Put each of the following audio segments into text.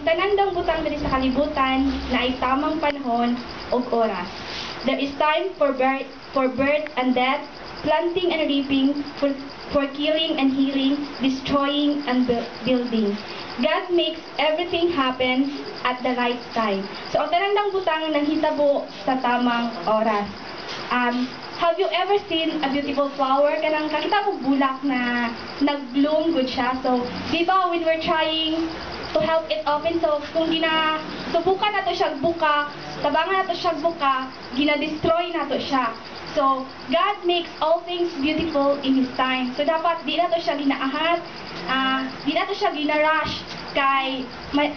ang tanan daw butang diri sa kalibutan na ay tamang panahon ug oras. There is time for birth and death, planting and reaping, for killing and healing, destroying and building. God makes everything happen at the right time. So, ang tanan daw butang nanghitabo sa tamang oras. Have you ever seen a beautiful flower? Kanang kakita mo bulak na nag-bloom good siya. So, di ba when we're trying to help it open, so kung subukan nato siya buka, tabangan nato siya buka, gina-destroy nato siya. So, God makes all things beautiful in His time. So, dapat di nato siya ginaahat, di nato siya gina-rush, kay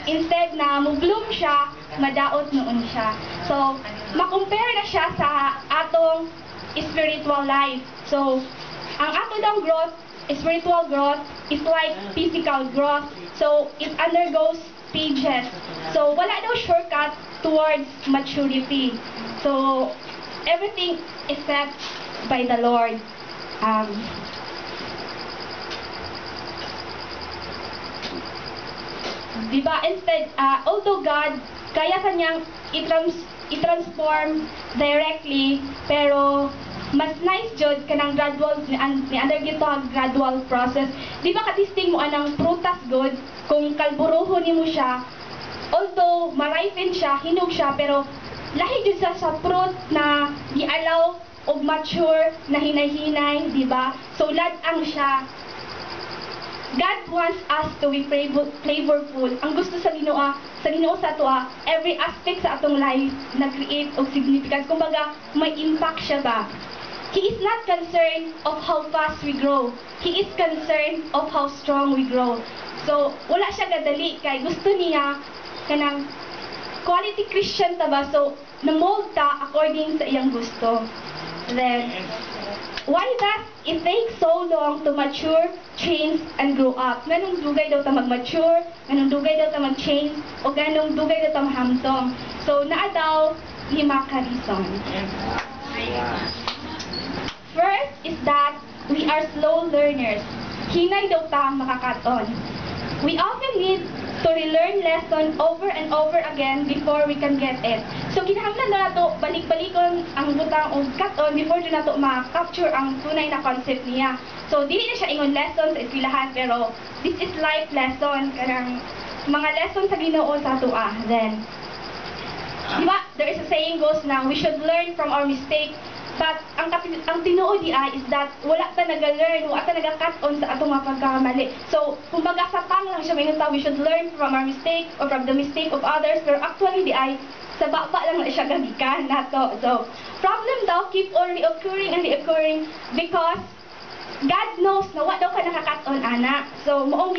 instead na mo-bloom siya, madaot noon siya. So, ma-compare na siya sa atong spiritual life. So, ang ato daw growth, spiritual growth, is like physical growth. So, it undergoes stages. So, wala daw shortcut towards maturity. So, everything is set by the Lord. Diba? Instead, although God, kaya kanyang i-transform directly, pero mas nice jud kanang gradual ni undergo to ang gradual process. Di ba katisting mo anang prutas good kung kalburuho nimo siya, although maripen siya, hinog siya, pero lahi jud sa fruit na gi-allow og mature na hinay-hinay, di ba? So lad-ang siya. God wants us to be flavorful. Ang gusto sa Ginoo sa ato, every aspect sa atong life na create og significance. Kumbaga, may impact siya ba? He is not concerned of how fast we grow. He is concerned of how strong we grow. So, wala siya gadali kay gusto niya kanang quality Christian ta ba? So, na-mold ta according sa iyang gusto. Then, why does it take so long to mature, change, and grow up? Ganong dugay daw ta mag-mature, ganong dugay daw ta mag-change, o ganong dugay daw ta mahamtong. So, naa daw 5 ka reason. First is that we are slow learners. Hinay daw ta makakaton. We often need to relearn lesson over and over again before we can get it. So, kinahanglan na nato balik-balikon ang butang o katon before do nato ma-capture ang tunay na concept niya. So, dili na siya ingon lesson sa eskwelahan, pero this is life lesson, kanang mga lesson sa Ginoo sa ato. Then, diba, there is a saying goes na we should learn from our mistake. But ang tinuod is that wala ta naga-learn, wala ta naga-cut-on sa atong mga pagkakamali. So, kumbaga sa pang lang siya may we should learn from our mistake or from the mistake of others, pero actually sa baba lang na siya gagikan nato. So, problem daw keep on reoccurring and reoccurring because God knows na wala daw ka naka-cut-on, ana. So, maong